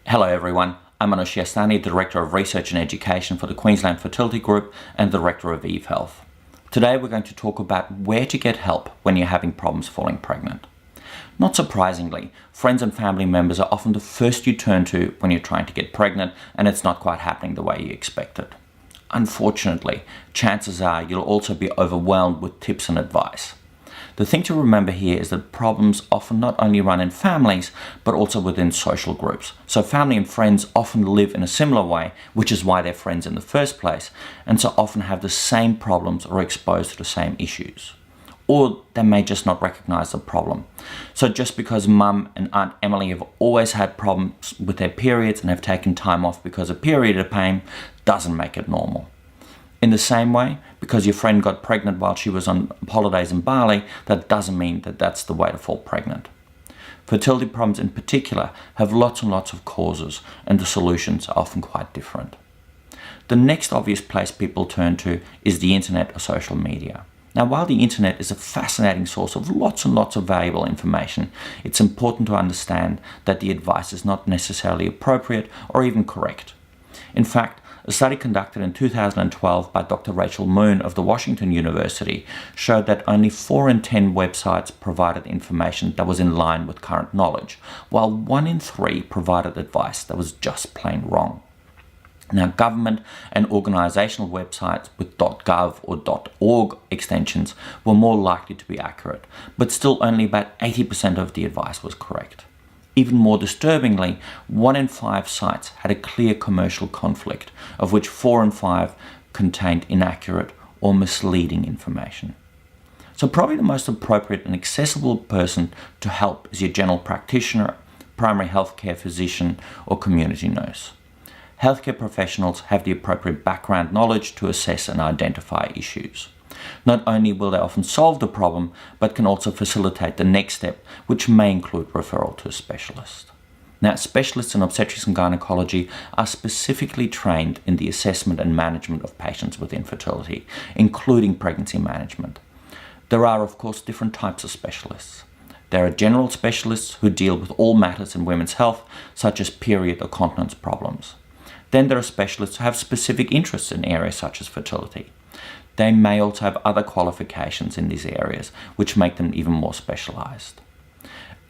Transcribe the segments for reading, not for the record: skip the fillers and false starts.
Hello everyone, I'm Anush Yastani, Director of Research and Education for the Queensland Fertility Group and Director of Eve Health. Today we're going to talk about where to get help when you're having problems falling pregnant. Not surprisingly, friends and family members are often the first you turn to when you're trying to get pregnant and it's not quite happening the way you expected. Unfortunately, chances are you'll also be overwhelmed with tips and advice. The thing to remember here is that problems often not only run in families, but also within social groups. So family and friends often live in a similar way, which is why they're friends in the first place, and so often have the same problems or are exposed to the same issues. Or they may just not recognize the problem. So just because Mum and Aunt Emily have always had problems with their periods and have taken time off because of period pain, doesn't make it normal. In the same way, because your friend got pregnant while she was on holidays in Bali, that doesn't mean that that's the way to fall pregnant. Fertility problems in particular have lots and lots of causes, and the solutions are often quite different. The next obvious place people turn to is the internet or social media. Now, while the internet is a fascinating source of lots and lots of valuable information, it's important to understand that the advice is not necessarily appropriate or even correct. In fact, a study conducted in 2012 by Dr. Rachel Moon of the Washington University showed that only 4 in 10 websites provided information that was in line with current knowledge, while 1 in 3 provided advice that was just plain wrong. Now, government and organizational websites with .gov or .org extensions were more likely to be accurate, but still only about 80% of the advice was correct. Even more disturbingly, 1 in 5 sites had a clear commercial conflict, of which 4 in 5 contained inaccurate or misleading information. So probably the most appropriate and accessible person to help is your general practitioner, primary healthcare physician, or community nurse. Healthcare professionals have the appropriate background knowledge to assess and identify issues. Not only will they often solve the problem, but can also facilitate the next step, which may include referral to a specialist. Now, specialists in obstetrics and gynecology are specifically trained in the assessment and management of patients with infertility, including pregnancy management. There are, of course, different types of specialists. There are general specialists who deal with all matters in women's health, such as period or continence problems. Then there are specialists who have specific interests in areas such as fertility. They may also have other qualifications in these areas, which make them even more specialized.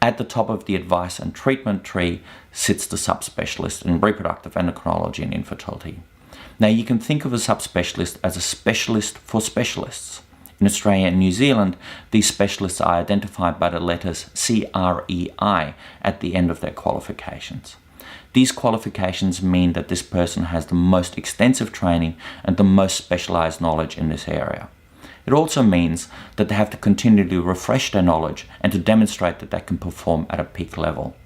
At the top of the advice and treatment tree sits the subspecialist in reproductive endocrinology and infertility. Now, you can think of a subspecialist as a specialist for specialists. In Australia and New Zealand, these specialists are identified by the letters CREI at the end of their qualifications. These qualifications mean that this person has the most extensive training and the most specialized knowledge in this area. It also means that they have to continually refresh their knowledge and to demonstrate that they can perform at a peak level.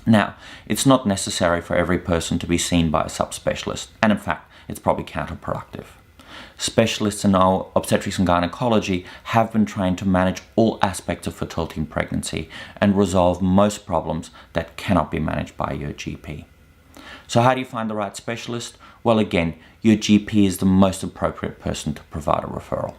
Now, it's not necessary for every person to be seen by a subspecialist, and in fact, it's probably counterproductive. Specialists in our obstetrics and gynecology have been trained to manage all aspects of fertility and pregnancy and resolve most problems that cannot be managed by your GP. So how do you find the right specialist? Well, again, your GP is the most appropriate person to provide a referral.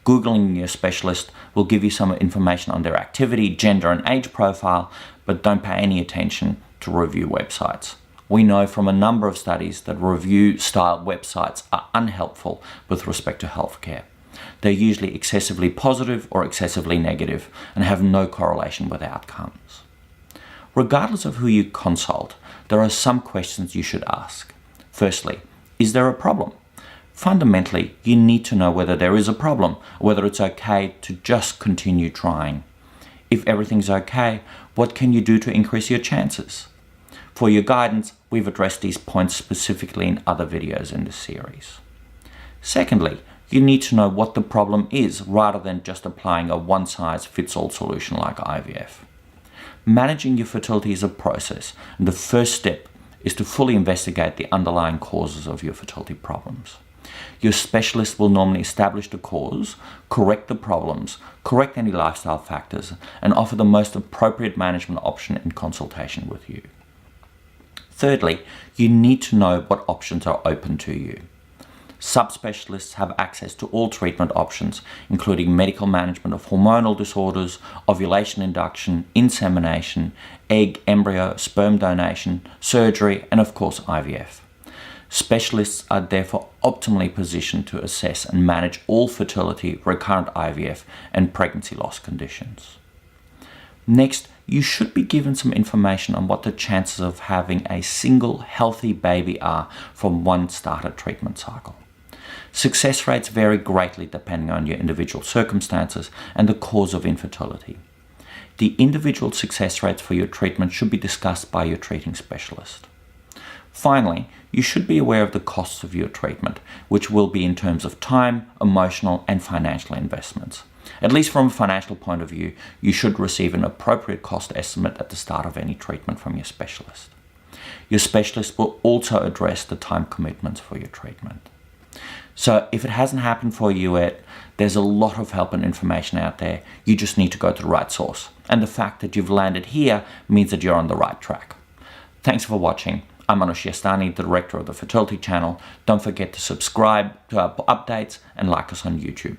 Googling your specialist will give you some information on their activity, gender and age profile, but don't pay any attention to review websites. We know from a number of studies that review-style websites are unhelpful with respect to healthcare. They're usually excessively positive or excessively negative and have no correlation with outcomes. Regardless of who you consult, there are some questions you should ask. Firstly, is there a problem? Fundamentally, you need to know whether there is a problem, or whether it's okay to just continue trying. If everything's okay, what can you do to increase your chances? For your guidance, we've addressed these points specifically in other videos in this series. Secondly, you need to know what the problem is rather than just applying a one-size-fits-all solution like IVF. Managing your fertility is a process, and the first step is to fully investigate the underlying causes of your fertility problems. Your specialist will normally establish the cause, correct the problems, correct any lifestyle factors, and offer the most appropriate management option in consultation with you. Thirdly, you need to know what options are open to you. Subspecialists have access to all treatment options, including medical management of hormonal disorders, ovulation induction, insemination, egg, embryo, sperm donation, surgery, and of course IVF. Specialists are therefore optimally positioned to assess and manage all fertility, recurrent IVF, and pregnancy loss conditions. Next, you should be given some information on what the chances of having a single healthy baby are from one started treatment cycle. Success rates vary greatly depending on your individual circumstances and the cause of infertility. The individual success rates for your treatment should be discussed by your treating specialist. Finally, you should be aware of the costs of your treatment, which will be in terms of time, emotional, and financial investments. At least from a financial point of view, you should receive an appropriate cost estimate at the start of any treatment from your specialist. Your specialist will also address the time commitments for your treatment. So if it hasn't happened for you yet, there's a lot of help and information out there. You just need to go to the right source. And the fact that you've landed here means that you're on the right track. Thanks for watching. I'm Anush Yastani, the director of the Fertility channel. Don't forget to subscribe to our updates and like us on YouTube.